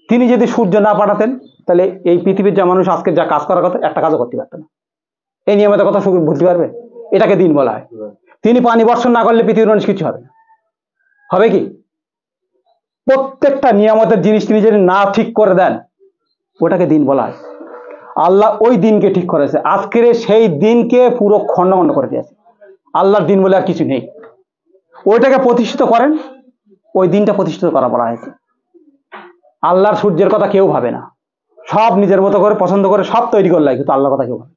তিনি যদি সূর্য না পাঠাতেন তাহলে এই পৃথিবীর যা মানুষ আজকে যা কাজ করার কথা, একটা কাজও করতে পারত না। এই নিয়মের কথা বুঝতে পারবে? এটাকে দিন বলা হয়। তিনি পানি বর্ষণ না করলে পৃথিবীর মানুষ কিছু হবে না। হবে কি? প্রত্যেকটা নিয়ামতের জিনিস তিনি যদি না ঠিক করে দেন, ওটাকে দিন বলা হয়। আল্লাহ ওই দিনকে ঠিক করেছে, আজকের সেই দিনকে পুরো খণ্ড খণ্ড করে দিয়েছে। আল্লাহর দিন বলে আর কিছু নেই। ওইটাকে প্রতিষ্ঠিত করেন, ওই দিনটা প্রতিষ্ঠিত করা বলা হয়েছে। আল্লাহর সূর্যের কথা কেউ ভাবে না, সব নিজের মতো করে পছন্দ করে সব তৈরি করলে, কিন্তু আল্লাহর কথা কেউ ভাবে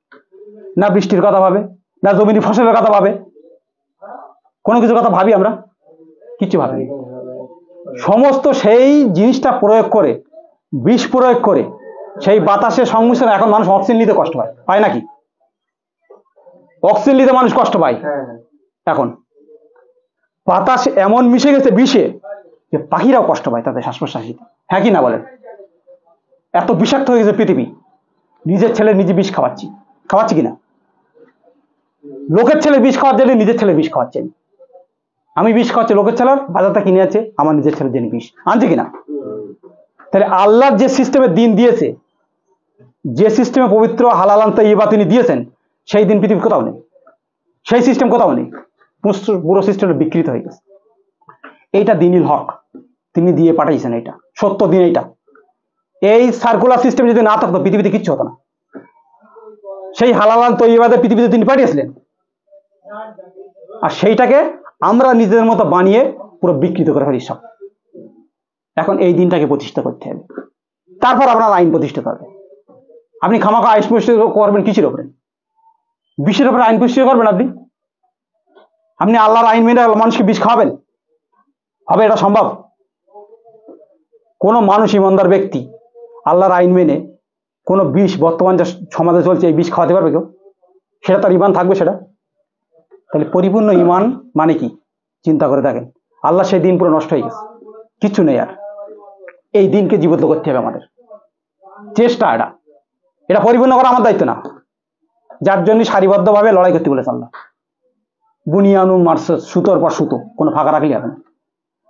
না। বৃষ্টির কথা ভাবে না, জমিনি ফসলের কথা ভাবে, কোনো কিছু কথা ভাবি আমরা? কিছু ভাবি। সমস্ত সেই জিনিসটা প্রয়োগ করে, বিষ প্রয়োগ করে, সেই বাতাসের সংমিশ্রণ। এখন মানুষ অক্সিজেন নিতে কষ্ট পায়, পায় নাকি? অক্সিজেন নিতে মানুষ কষ্ট পায়। এখন বাতাস এমন মিশে গেছে বিষে যে পাখিরাও কষ্ট পায় তাদের শ্বাস প্রশ্বাস নিতে। হ্যাঁ কি না বলেন? এত বিষাক্ত হয়ে গেছে পৃথিবী। নিজের ছেলে নিজে বিষ খাওয়াচ্ছি কিনা? লোকের ছেলে বিষ খাওয়ার জন্য নিজের ছেলে বিষ খাওয়াচ্ছে। আমি বিষ খাওয়াচ্ছি, লোকের ছেলের বাজারটা কিনে আছে, আমার নিজের ছেলের জন্য বিষ আনছে কিনা? তাহলে আল্লাহর যে সিস্টেমে দিন দিয়েছে, যে সিস্টেমে পবিত্র হালাল আনতে ইবা তিনি দিয়েছেন, সেই দিন পৃথিবীর কোথাও নেই। সেই সিস্টেম কোথাও নেই, পুরো সিস্টেমটা বিকৃত হয়ে গেছে। এইটা দিনুল হক তিনি দিয়ে পাঠাইছেন, এটা সত্য দিন। এইটা এই সার্কুলার সিস্টেম যদি না থাকতো পৃথিবীতে কিচ্ছু হতো না। সেই হালাল তৈয়বাদের পৃথিবীতে তিনি পাঠিয়েছিলেন, আর সেইটাকে আমরা নিজেদের মতো বানিয়ে পুরো বিকৃত করে ফেলি সব। এখন এই দিনটাকে প্রতিষ্ঠা করতে হবে, তারপর আপনার আইন প্রতিষ্ঠিত হবে। আপনি খামাখা আইন প্রতিষ্ঠিত করবেন কিসের উপরে? বিষের উপরে আইন প্রতিষ্ঠিত করবেন আপনি? আপনি আল্লাহর আইন মেনে মানুষকে বিষ খাওয়াবেন? হবে এটা সম্ভব? কোন মানুষ, ইমানদার ব্যক্তি আল্লাহর আইন মেনে কোন বিষ, বর্তমান যে সমাজে চলছে এই বিষ খাওয়াতে পারবে কেউ? সেটা তার ইমান থাকবে সেটা? তাহলে পরিপূর্ণ ইমান মানে কি চিন্তা করে দেখেন। আল্লাহ সেই দিন পুরো নষ্ট হয়ে গেছে, কিচ্ছু নেই আর। এই দিনকে জীবিত করতে হবে আমাদের, চেষ্টা। এটা পরিপূর্ণ করা আমার দায়িত্ব না, যার জন্য সারিবদ্ধভাবে লড়াই করতে বলেছে আল্লাহ। বুনিয়ানুন মারসাস, সুতোর পর সুতো, কোনো ফাঁকা রাখলে হবে না।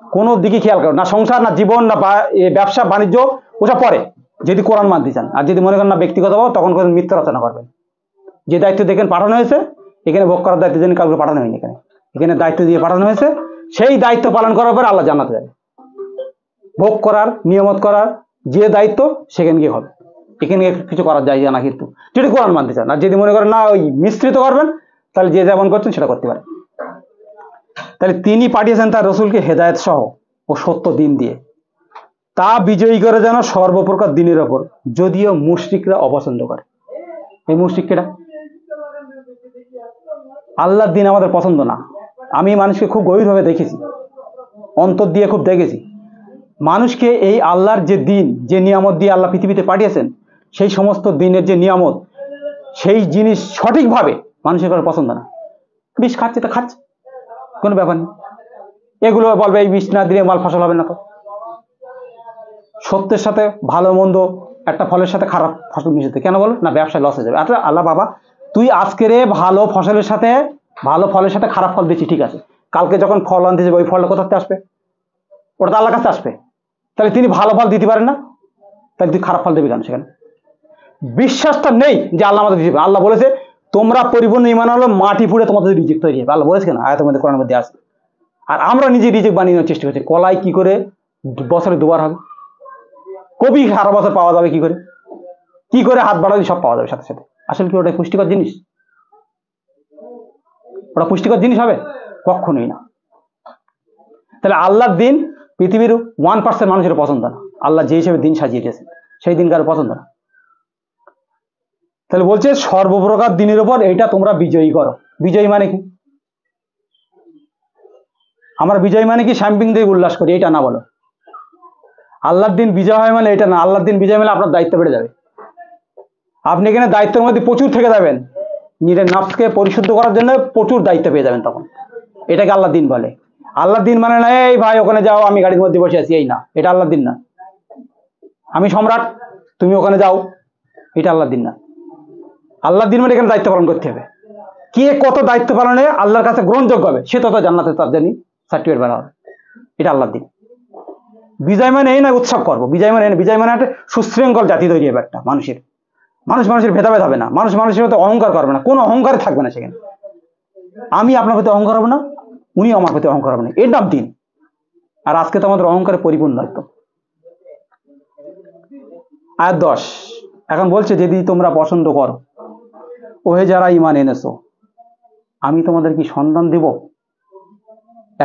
কোনো দিকে খেয়াল করো না, সংসার না জীবন না ব্যবসা বাণিজ্য, ওসব পরে যদি কোরআন মানতে চান। আর যদি মনে করেন না ব্যক্তিগতভাবে, তখন করে মিথ্যা রচনা করবেন। যে দায়িত্ব দেখেন পাঠানো হয়েছে, এখানে ভোগ করার দায়িত্ব জন্য কাউকে পাঠানো হয়নি, এখানে দায়িত্ব দিয়ে পাঠানো হয়েছে। সেই দায়িত্ব পালন করার পরে আল্লাহ জান্নাতে যাবে। ভোগ করার, নিয়ামত করার যে দায়িত্ব সেখানে গিয়ে হবে, এখানে কিছু করার যায় না কিন্তু যদি কোরআন মানতে চান। আর যদি মনে করেন না ওই মিশ্রিত করবেন, তাহলে যে যেমন করছেন সেটা করতে পারেন। তাহলে তিনি পাঠিয়েছেন তার রসুলকে হেদায়েত সহ ও সত্য দিন দিয়ে, তা বিজয়ী করে যেন সর্বপ্রকার দিনের ওপর, যদিও মুশরিকরা অপছন্দ করে। এই মুশরিকরা আল্লাহর দিন আমাদের পছন্দ না। আমি মানুষকে খুব গভীরভাবে দেখেছি, অন্তর দিয়ে খুব দেখেছি। মানুষকে এই আল্লাহর যে দিন, যে নিয়ামত দিয়ে আল্লাহ পৃথিবীতে পাঠিয়েছেন, সেই সমস্ত দিনের যে নিয়ামত, সেই জিনিস সঠিকভাবে মানুষের কাছে পছন্দ না। বিষ খাচ্ছে তো খাচ্ছে, কোনো ব্যাপার নেই। এগুলো বলবে এই বিষ না দিলে মাল ফসল হবে না। তো সত্যের সাথে ভালো মন্দ, একটা ফলের সাথে খারাপ ফসল মিশাতে কেন বলো না? ব্যবসায় লস হয়ে যাবে। আচ্ছা আল্লাহ বাবা, তুই আজকের ভালো ফসলের সাথে, ভালো ফলের সাথে খারাপ ফল দিচ্ছি, ঠিক আছে, কালকে যখন ফল আনতে যাবে ওই ফলটা কোথাতে আসবে? ওটা তো আল্লাহর কাছে আসবে। তাহলে তিনি ভালো ফল দিতে পারেন না, তাহলে তুই খারাপ ফল দেবে কেন? সেখানে বিশ্বাসটা নেই যে আল্লাহ আমাদের দিবে। আল্লাহ বলেছে তোমরা পরিপূর্ণ ইমান হলো মাটি ফুড়ে তোমাদের রিজিক তৈরি হবে। আল্লাহ বলেছে কেন? আয়াতের মধ্যে, কোরআনের মধ্যে আছে। আর আমরা নিজে রিজিক বানিয়ে নেওয়ার চেষ্টা করছি। কলাই কি করে বছরে দুবার হবে? কবি সারা বছর পাওয়া যাবে কি করে? কি করে হাত বাড়ালে সব পাওয়া যাবে সাথে সাথে? আসলে কি ওটা পুষ্টিকর জিনিস? ওটা পুষ্টিকর জিনিস হবে? কখনোই না। তাহলে আল্লাহর দিন পৃথিবীর 1% মানুষের পছন্দ না। আল্লাহ যে হিসেবে দিন সাজিয়ে দিয়েছেন সেই দিন কারো পছন্দ না। তাহলে বলছে সর্বপ্রকার দিনের উপর এইটা তোমরা বিজয়ী করো। বিজয়ী মানে কি? আমরা বিজয়ী মানে কি শ্যাম্পিং দিয়ে উল্লাস করি, এটা না বলো। আল্লাহর দিন বিজয় হয় মানে এটা না। আল্লাহর দিন বিজয় মানে আপনার দায়িত্ব বেড়ে যাবে। আপনি এখানে দায়িত্বের মধ্যে প্রচুর থেকে যাবেন, নিজের নফসকে পরিশুদ্ধ করার জন্য প্রচুর দায়িত্ব পেয়ে যাবেন তখন। এটাকে আল্লাহর দিন বলে। আল্লাহর দিন মানে না এই ভাই ওখানে যাও আমি গাড়ির মধ্যে বসে আছি, এই না, এটা আল্লাহর দিন না। আমি সম্রাট, তুমি ওখানে যাও, এটা আল্লাহর দিন না। আল্লাহর দিন মানে এখানে দায়িত্ব পালন করতে হবে। কে কত দায়িত্ব পালনে আল্লাহর কাছে গ্রহণযোগ্য হবে সে তত জান্নাতে তার জানি সার্টিফিকেট বের হবে। এটা আল্লাহর দিন। বিজয় মানে এই না উৎসব করবো, বিজয় মানে বিজয় মানে একটা সুশৃঙ্খল জাতি তৈরি হবে একটা মানুষের। মানুষের ভেদাভেদ হবে না, মানুষের মধ্যে অহংকার করবে না, কোনো অহংকার থাকবে না সেখানে। আমি আপনার প্রতি অহংকার হবো না, উনি আমার প্রতি অহংকার হবে না, এর নাম দিন। আর আজকে তো আমাদের অহংকারে পরিপূর্ণ হয়তো। আয়াত 10 এখন বলছে যদি তোমরা পছন্দ করো, ওহে যারা ঈমান এনেছো, আমি তোমাদের কি সন্ধান দেব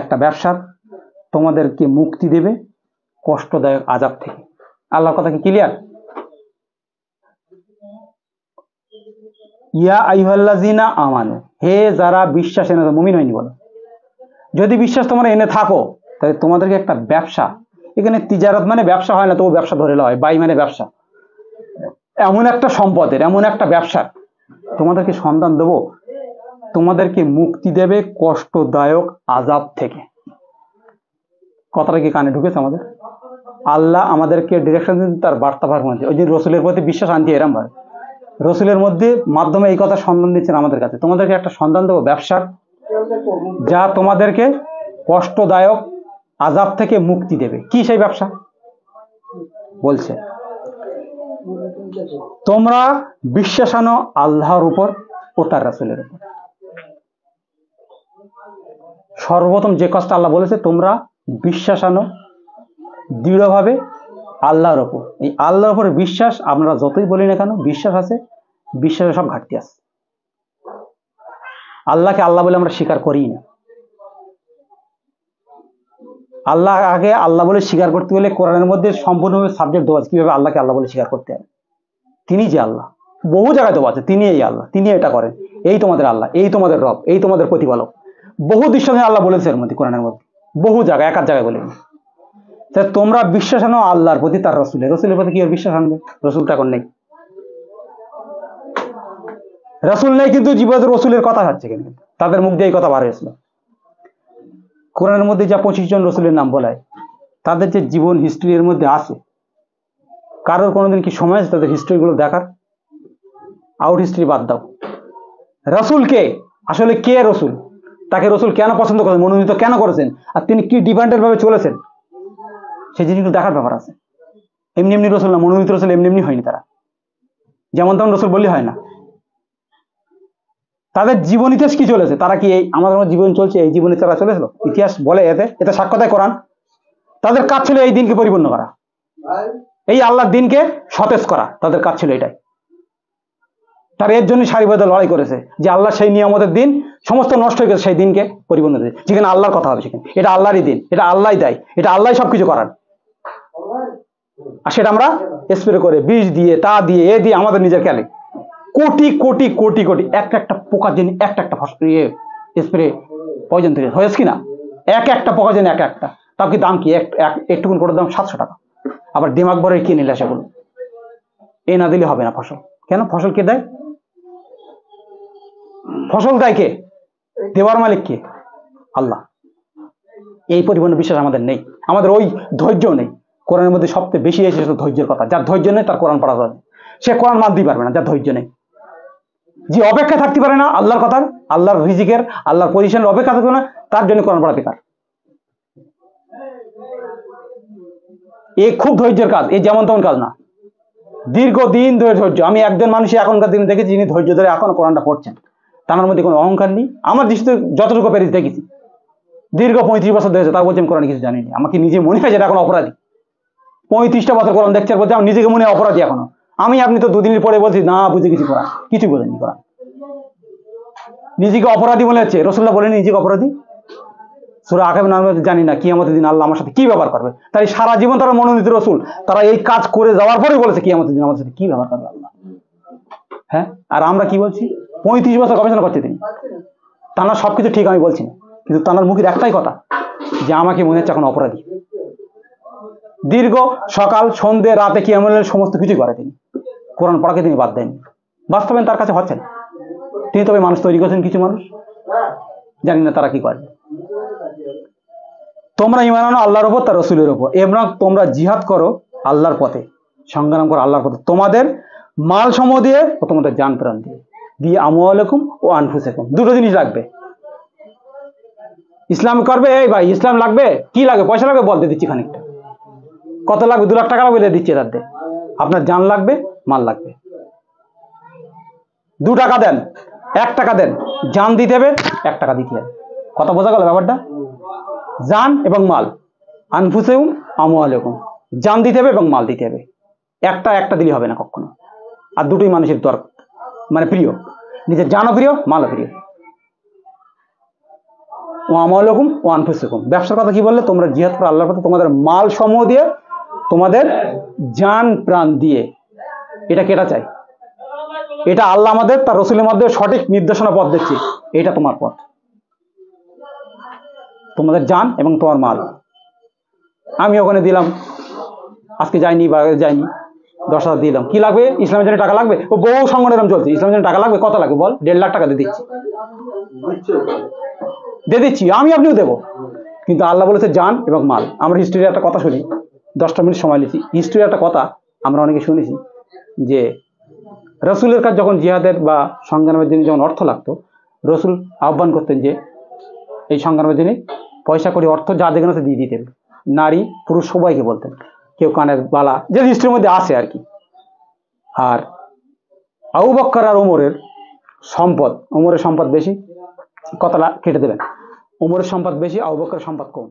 একটা ব্যবসার, তোমাদেরকে মুক্তি দেবে কষ্টদায়ক আযাব থেকে। আল্লাহর কথা কি ক্লিয়ার? ইয়া আইয়ুহাল্লাযিনা আমানু, হে যারা বিশ্বাস এনেছো, মুমিন হয়নি বলো। যদি বিশ্বাস তোমরা এনে থাকো তাহলে তোমাদেরকে একটা ব্যবসা, এখানে তিজারত মানে ব্যবসা হয় না, তবু ব্যবসা ধরে হয়, বাই মানে ব্যবসা, এমন একটা সম্পদের, এমন একটা ব্যবসা তোমাদেরকে সন্ধান দেবো, তোমাদেরকে মুক্তি দেবে কষ্টদায়ক আযাব থেকে। কথাটা কি কানে ঢুকেছে আমাদের? আল্লাহ আমাদেরকে ডিরেকশন দিন তার বার্তা ভার মধ্যে। ওই দিন রসুলের প্রতি বিশ্বাস আনতে এরম ভাবে রসুলের মধ্যে মাধ্যমে এই কথা সন্ধান দিচ্ছেন আমাদের কাছে, তোমাদেরকে একটা সন্ধান দেবো ব্যবসার, যা তোমাদেরকে কষ্টদায়ক আযাব থেকে মুক্তি দেবে। কি সেই ব্যবসা? বলছে তোমরা বিশ্বাস আনো আল্লাহর উপর ও তার রাসূলের উপর। সর্বপ্রথম যে কাজটা আল্লাহ বলেছে, তোমরা বিশ্বাস আনো দৃঢ়ভাবে আল্লাহর ওপর। এই আল্লাহর ওপরে বিশ্বাস আমরা যতই বলি না কেন, বিশ্বাস আছে, বিশ্বাসের সব ঘাটতি আছে। আল্লাহকে আল্লাহ বলে আমরা স্বীকার করি না। আল্লাহ আগে আল্লাহ বলে স্বীকার করতে গেলে কোরআনের মধ্যে সম্পূর্ণভাবে সাবজেক্ট দেওয়া আছে কিভাবে আল্লাহকে আল্লাহ বলে স্বীকার করতে হবে। তিনি যে আল্লাহ, বহু জায়গায় দেওয়া আছে, তিনি এই আল্লাহ, তিনি এটা করেন, এই তোমাদের আল্লাহ, এই তোমাদের রব, এই তোমাদের প্রতিপালক। বহু দৃষ্টান্তে আল্লাহ বলেছে এর মধ্যে, কোরআনের মধ্যে বহু জায়গায়, এক জায়গায় বলে। তা তোমরা বিশ্বাস আনো আল্লাহর প্রতি, তার রসুলের। রসুলের প্রতি কি আর বিশ্বাস আনবে? রসুলটা এখন নেই, রসুল নেই, কিন্তু জীবনে রসুলের কথা হচ্ছে, কিন্তু তাদের মুখ দিয়ে এই কথা বার হয়েছিল। কোরআনের মধ্যে যা 25 জন রসুলের নাম বলায়, তাদের যে জীবন হিস্ট্রি এর মধ্যে আছে, কারোর কোনোদিন কি সময় আছে তাদের হিস্ট্রিগুলো দেখার? আউট হিস্ট্রি বাদ দাও, রসুল কে, আসলে কে রসুল, তাকে রসুল কেন পছন্দ করেন, মনোনীত কেন করেছেন, আর তিনি কি ডিপেন্ডেন্ট ভাবে চলেছেন, সেই জিনিসগুলো দেখার ব্যাপার আছে। এমনি এমনি রসুল না, মনোনীত রসুল এমনি এমনি হয়নি, তারা যেমন তেমন রসুল বললে হয় না। তাদের জীবন ইতিহাস কি চলেছে, তারা কি এই আমাদের জীবন চলছে এই জীবনে তারা চলেছিল? ইতিহাস বলে, এতে সাক্ষ্য দেয় কোরআন। তাদের কাজ ছিল এই দিনকে পরিপূর্ণ করা, এই আল্লাহর দিনকে সতেজ করা, তাদের কাজ ছিল এটাই। তারা এর জন্য সারিবদ্ধ লড়াই করেছে যে আল্লাহ সেই নিয়ামতের দিন সমস্ত নষ্ট হয়ে গেছে, সেই দিনকে পরিপূর্ণ দিন, যেখানে আল্লাহর কথা হবে, সেখানে এটা আল্লাহরই দিন, এটা আল্লাহ দেয়, এটা আল্লাহ সবকিছু করার। আর সেটা আমরা স্প্রে করে, বীজ দিয়ে, তা দিয়ে, এ দিয়ে, আমাদের নিজের খেলে কোটি কোটি কোটি কোটি একটা পোকার জন্য একটা স্প্রে পয়জন তৈরি হয়েছে কিনা, একটা পোকার জন্য একটা, তাও কি দাম কি, একটুকুন করে দাম 700 টাকা। আবার দিমাগ ভরে কিনে নিলে সেগুলো, এ না দিলে হবে না ফসল। কেন? ফসল কে দেয়? ফসল দেয় কে? দেওয়ার মালিক কে? আল্লাহ। এই পরিমাণ বিশ্বাস আমাদের নেই, আমাদের ওই ধৈর্য নেই। কোরআনের মধ্যে সবচেয়ে বেশি এসেছে ধৈর্যের কথা। যার ধৈর্য নেই তার কোরআন পড়া যাবে, সে কোরআন মানতেই পারবে না। যার ধৈর্য নেই, যে অপেক্ষা থাকতে পারে না আল্লাহর কথার, আল্লাহর রিজিকের, আল্লাহর পজিশনের অপেক্ষা থাকবে না, তার জন্য কোরআন পড়া বেকার। এ খুব ধৈর্যের কাজ, এই যেমন তেমন কাজ না, দীর্ঘদিন ধরে ধৈর্য। আমি একজন মানুষ এখনকার দিনে দেখেছি যিনি ধৈর্য ধরে এখন কোরআনটা পড়ছেন, তার মধ্যে কোনো অহংকার নেই। আমার দৃষ্টিতে যতটুকু পেরেছি দেখেছি, দীর্ঘ 35 বছর ধরেছে, তা বলছি আমি কোরআন কিছু জানিনি। আমাকে নিজে মনে হয় যেটা এখন অপরাধী। 35টা বছর কোরআন দেখছে, বলছে আমি নিজেকে মনে হয় অপরাধী এখনো। আপনি তো দুদিনের পরে বলছি না বুঝে কিছু কোরআন, কিছু বোঝেননি কোরআন, নিজেকে অপরাধী মনে হচ্ছে। রাসূলুল্লাহ বলেন নিজেকে অপরাধী, সূরা আকাব নামে জানি না কিয়ামতের দিন আল্লাহ আমার সাথে কি ব্যবহার করবে। তাই সারা জীবন তারা মনোনীত রসুল, তারা এই কাজ করে যাওয়ার পরে বলেছে কিয়ামতের দিন আমাদের সাথে কি ব্যবহার করবে আল্লাহ। হ্যাঁ, আর আমরা কি বলছি? 35 বছর গবেষণা করছে তিনি, তাঁর সবকিছু ঠিক আমি বলছি না, কিন্তু তাঁর মুখের একটাই কথা যে আমাকে মনে হচ্ছে এখন অপরাধী। দীর্ঘ সকাল সন্ধ্যে রাতে কিয়ামতের সমস্ত কিছু করে তিনি, কোরআন পড়াকে তিনি বাদ দেননি। বাস্তবে তার কাছে হচ্ছে না, তিনি তবে মানুষ তৈরি করেছেন কিছু মানুষ, জানি না তারা কি করে। তোমরা ঈমান আনো আল্লাহর উপর, তার রাসূলের উপর, এবং তোমরা জিহাদ করো আল্লাহর পথে, সংগ্রাম করো আল্লাহর পথে, তোমাদের মাল সমূহ দিয়ে ও তোমাদের জান প্রাণ দিয়ে আমওয়ালাকুম ও আনফুসাকুম। দুটো জিনিস লাগবে। ইসলাম করবে, এই ভাই ইসলাম লাগবে, কি লাগবে? পয়সা লাগবে, বলতে দিচ্ছি খানিকটা। কত লাগবে? 2 লাখ টাকা লাগবে, দিচ্ছি তার দিয়ে। আপনার জান লাগবে, মাল লাগবে। 2 টাকা দেন, 1 টাকা দেন, জান দিতে হবে, 1 টাকা দিতে হবে। কথা বোঝা গেল ব্যাপারটা? জান এবং মাল, আনফুসাকুম আমওয়ালাকুম, জান দিতে হবে এবং মাল দিতে হবে। একটা দিলে হবে না কখনো। আর দুটোই মানুষের দরকার, মানে প্রিয়, নিজের জানও প্রিয়, মালও প্রিয়। ও আমওয়ালাকুম ও আনফুসাকুম, ব্যবসার কথা কি বললে? তোমরা জিহাদ করো আল্লাহর পথে তোমাদের মাল সমূহ দিয়ে, তোমাদের জান প্রাণ দিয়ে। এটা কেটা চাই? এটা আল্লাহ আমাদের তার রাসূলের মধ্যে সঠিক নির্দেশনা পথ দিচ্ছে, এটা তোমার পথ, তোমাদের জান এবং তোমার মাল। আমি ওখানে দিলাম, আজকে যাইনি 10,000 দিলাম, কি লাগবে? ইসলামের জন্য টাকা লাগবে। ও বহু সংগঠন চলছে, ইসলামের জন্য টাকা লাগবে, কত লাগবে বল? 1.5 লাখ টাকা দিয়ে দিচ্ছি, আমি আপনিও দেবো। কিন্তু আল্লাহ বলেছে জান এবং মাল। আমরা হিস্ট্রির একটা কথা শুনি, 10টা মিনিট সময় নিচ্ছি। হিস্ট্রির একটা কথা আমরা অনেকে শুনেছি যে রসুলের কাছে যখন জিহাদের বা সংগ্রামের জন্য যখন অর্থ লাগতো, রসুল আহ্বান করতেন যে এই সংগ্রামের জন্য পয়সা করে অর্থ যা যেখানে আছে দিয়ে দিতেন, নারী পুরুষ সবাইকে বলতেন, কেউ কানের বালা, যে হিস্ট্রির মধ্যে আছে আর কি। আর আবু বকর আর ওমরের সম্পদ বেশি, কতটা কেটে দেবেন। ওমরের সম্পদ বেশি, আবু বকরের সম্পদ কম।